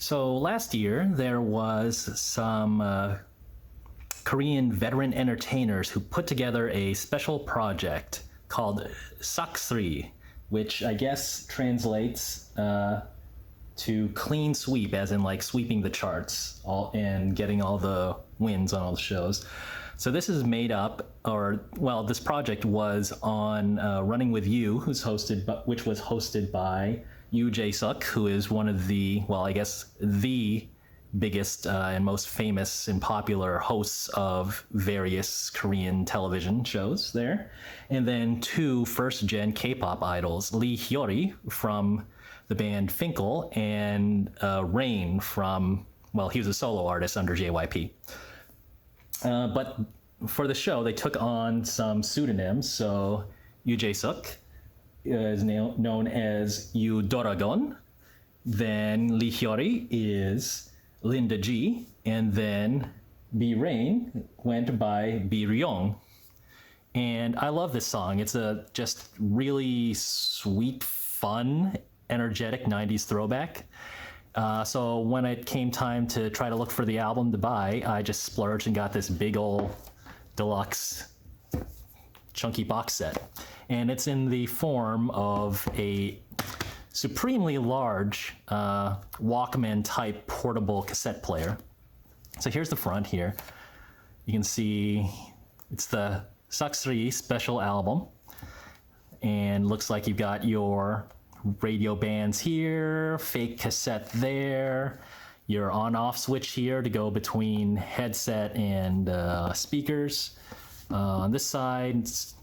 So last year there was some Korean veteran entertainers who put together a special project called SSAK3, which I guess translates to clean sweep, as in like sweeping the charts and getting all the wins on all the shows. So this is made up, this project was on Running with You, which was hosted by Yoo Jae-Suk, who is one of the, the biggest and most famous and popular hosts of various Korean television shows there. And then two first-gen K-pop idols, Hyori from the band Finkel, and Rain from, he was a solo artist under JYP. But for the show, they took on some pseudonyms. So Yoo Jae-Suk is known as Yoo Doragon. Then Lee Hyori is Linda G. And then B Rain went by B Ryong. And I love this song. It's a just really sweet, fun, energetic 90s throwback. So when it came time to try to look for the album to buy, I just splurged and got this big old deluxe chunky box set. And it's in the form of a supremely large Walkman type portable cassette player. So here's the front here. You can see it's the SSAK3 Special Album. And looks like you've got your radio bands here, fake cassette there, your on-off switch here to go between headset and speakers. On this side, it's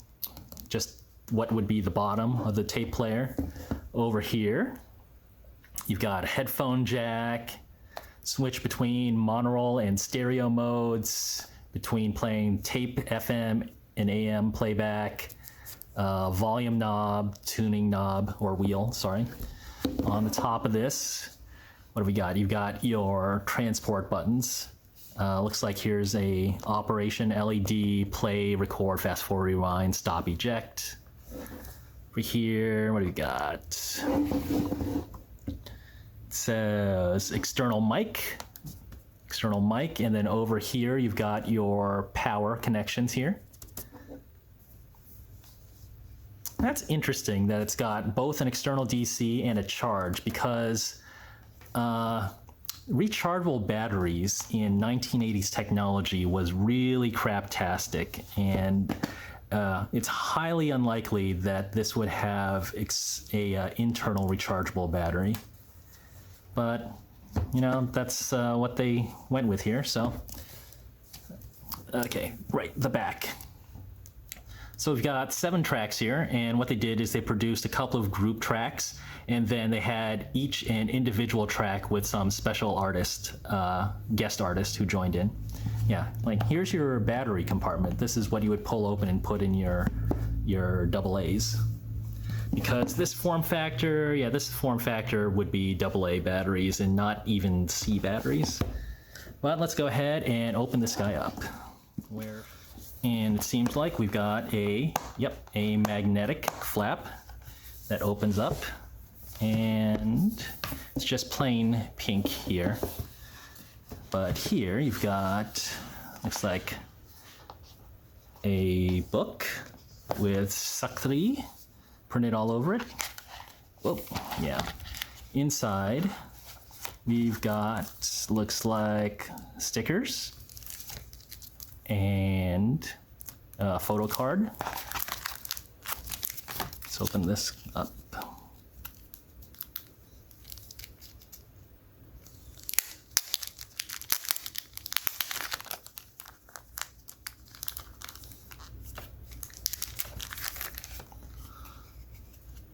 just what would be the bottom of the tape player. Over here, you've got a headphone jack, switch between monaural and stereo modes, between playing tape, FM, and AM playback, volume knob, tuning knob, or wheel, sorry. On the top of this, what have we got? You've got your transport buttons. Looks like here's a operation LED, play, record, fast forward, rewind, stop, eject. Over here, what do we got? It says external mic, and then over here you've got your power connections here. That's interesting that it's got both an external DC and a charge, because rechargeable batteries in 1980s technology was really craptastic, and it's highly unlikely that this would have a internal rechargeable battery. But, that's what they went with here, so. Okay, right, the back. So we've got 7 tracks here, and what they did is they produced a couple of group tracks, and then they had each an individual track with some special artist, guest artist who joined in. Yeah, like here's your battery compartment. This is what you would pull open and put in your AA's. Because this form factor would be AA batteries and not even C batteries. But let's go ahead and open this guy up. And it seems like we've got a magnetic flap that opens up, and it's just plain pink here. But here you've got, looks like a book with SSAK3 printed all over it. Oh, yeah. Inside we've got, looks like stickers and a photo card. Let's open this up.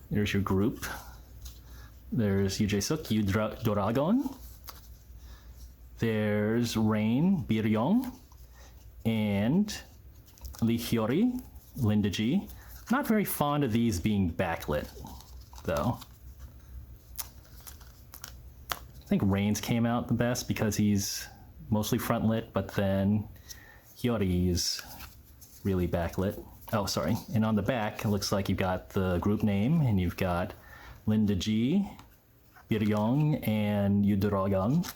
There's your group. There's Yoo Jae-Suk, Yoo Doragon. There's Rain, Bir Young, and Lee Hyori, Linda G. Not very fond of these being backlit, though. I think Rain's came out the best because he's mostly front lit, but then Hyori is really backlit. Oh, sorry. And on the back, it looks like you've got the group name, and you've got Linda G, Biryong and Yuduragan.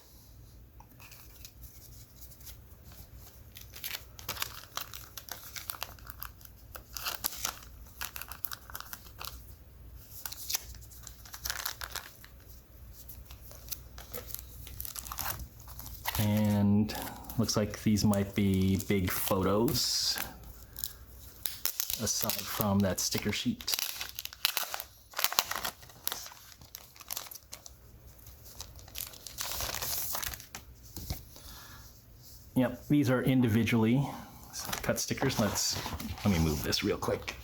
And looks like these might be big photos aside from that sticker sheet. Yep, these are individually cut stickers. Let me move this real quick.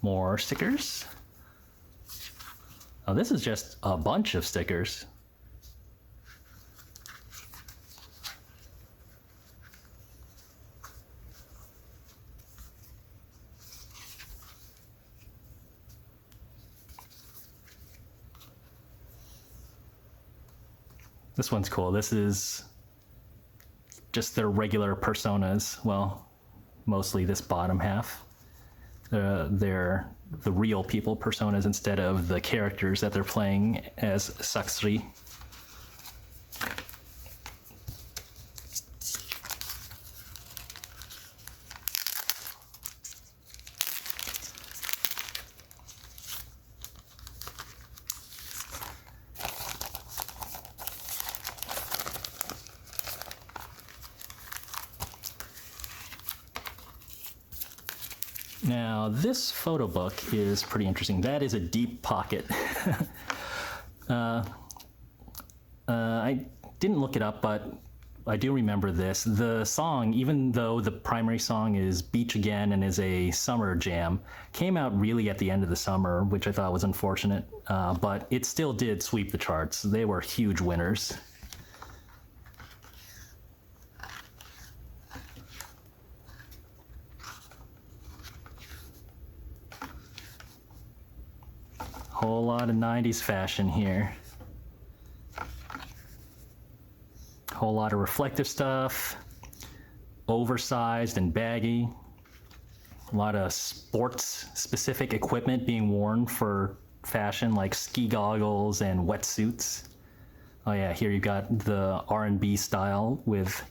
More stickers. Oh, this is just a bunch of stickers. This one's cool. This is just their regular personas. Well, mostly this bottom half. They're the real people personas instead of the characters that they're playing as SSAK3. Now, this photo book is pretty interesting. That is a deep pocket. I didn't look it up, but I do remember this. The song, even though the primary song is Beach Again and is a summer jam, came out really at the end of the summer, which I thought was unfortunate, but it still did sweep the charts. They were huge winners. Whole lot of 90s fashion here. Whole lot of reflective stuff, oversized and baggy. A lot of sports specific equipment being worn for fashion, like ski goggles and wetsuits. Oh yeah, here you got the R&B style with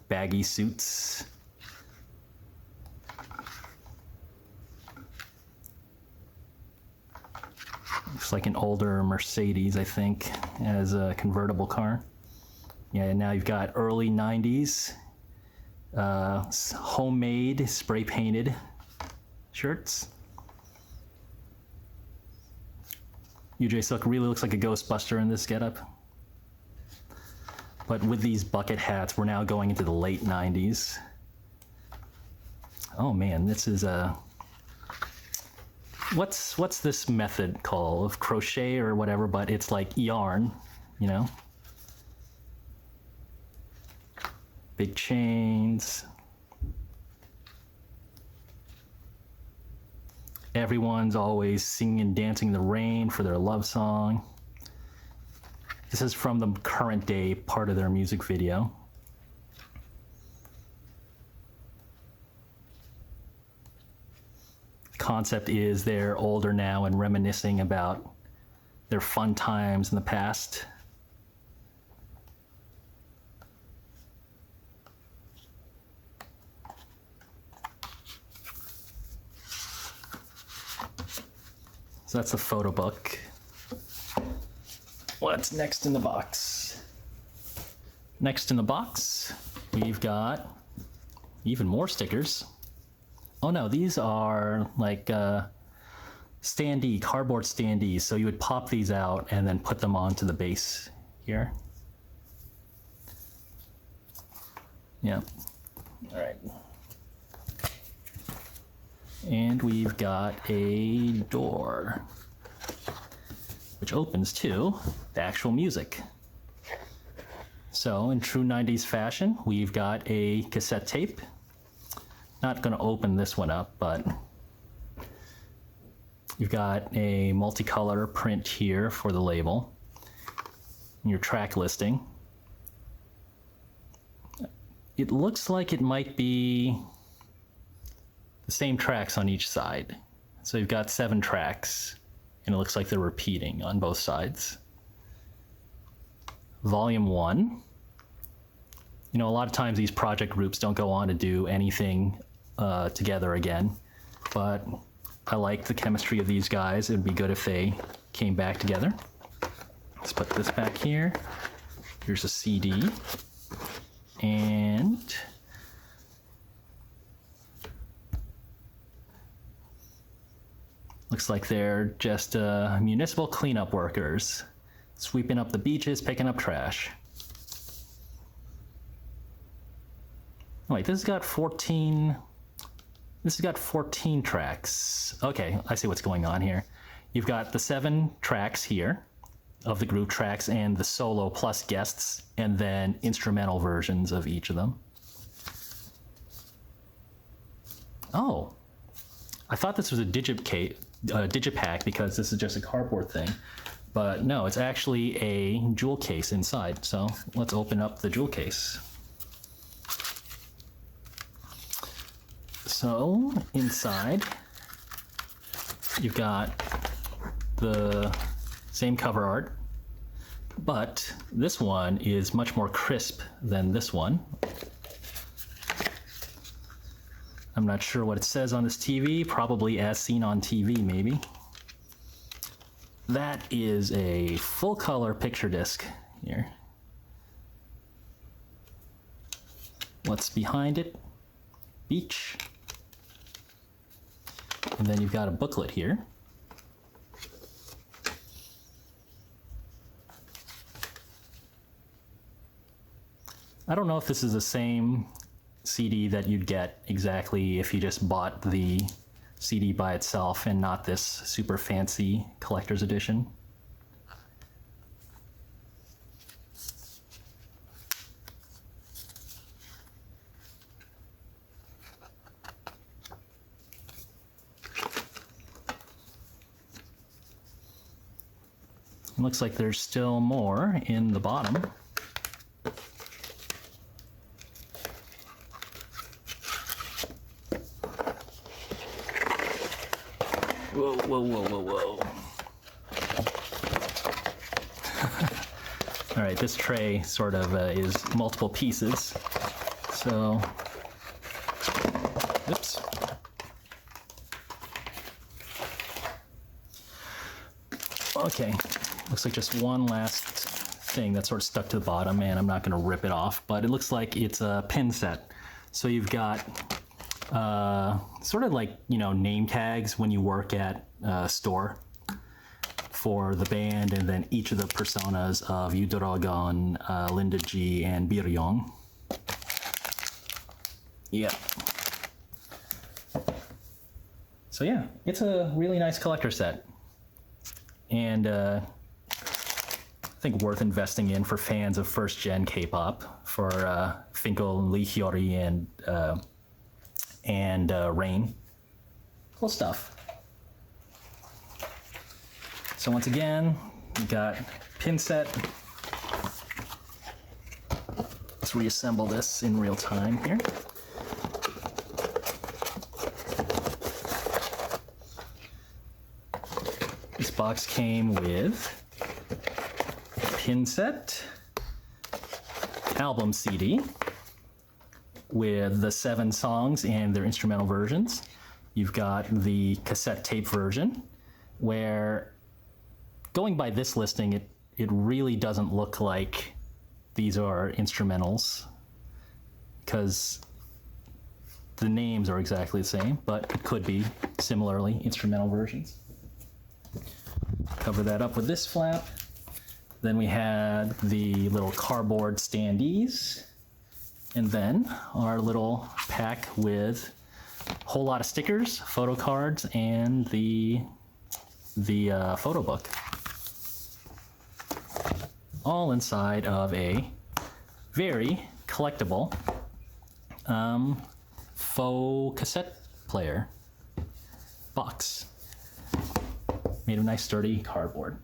baggy suits. Looks like an older Mercedes, I think, as a convertible car. Yeah, now you've got early 90s homemade, spray painted shirts. Yoo Jae-Suk really looks like a Ghostbuster in this getup. But with these bucket hats, we're now going into the late 90s. Oh man, this is a... What's this method called? Of crochet or whatever, but it's like yarn, you know? Big chains. Everyone's always singing and dancing in the rain for their love song. This is from the current day part of their music video. Concept is they're older now and reminiscing about their fun times in the past. So that's a photo book. What's next in the box? Next in the box, we've got even more stickers. Oh no, these are like standee, cardboard standees. So you would pop these out and then put them onto the base here. Yeah. All right. And we've got a door, which opens to the actual music. So in true 90s fashion, we've got a cassette tape. Not going to open this one up, but you've got a multicolor print here for the label. Your track listing. It looks like it might be the same tracks on each side. So you've got 7 tracks, and it looks like they're repeating on both sides. Volume 1. You know, a lot of times these project groups don't go on to do anything together again, but I like the chemistry of these guys. It'd be good if they came back together. Let's put this back here. Here's a CD. And looks like they're just municipal cleanup workers, sweeping up the beaches, picking up trash. Oh, wait, this has got 14. This has got 14 tracks. Okay, I see what's going on here. You've got the 7 tracks here of the group tracks and the solo plus guests, and then instrumental versions of each of them. Oh, I thought this was a digipack because this is just a cardboard thing, but no, it's actually a jewel case inside. So let's open up the jewel case. So inside, you've got the same cover art, but this one is much more crisp than this one. I'm not sure what it says on this TV, probably as seen on TV, maybe. That is a full color picture disc here. What's behind it? Beach. And then you've got a booklet here. I don't know if this is the same CD that you'd get exactly if you just bought the CD by itself and not this super fancy collector's edition. It looks like there's still more in the bottom. Whoa, whoa, whoa, whoa, whoa. All right, this tray sort of is multiple pieces. So, oops. Okay, looks like just one last thing that's sort of stuck to the bottom, and I'm not going to rip it off, but it looks like it's a pin set. So you've got sort of like, you know, name tags when you work at a store for the band, and then each of the personas of Yoo Dragon, Linda G, and Biryong. Yeah. So yeah, it's a really nice collector set, and I think worth investing in for fans of first-gen K-pop, for Finkel, Lee Hyori, and Rain. Cool stuff. So once again, we got pin set. Let's reassemble this in real time here. This box came with pin set, album CD with the 7 songs and their instrumental versions. You've got the cassette tape version, where, going by this listing, it really doesn't look like these are instrumentals, because the names are exactly the same, but it could be similarly instrumental versions. Cover that up with this flap. Then we had the little cardboard standees, and then our little pack with a whole lot of stickers, photo cards, and the photo book. All inside of a very collectible faux cassette player box made of nice sturdy cardboard.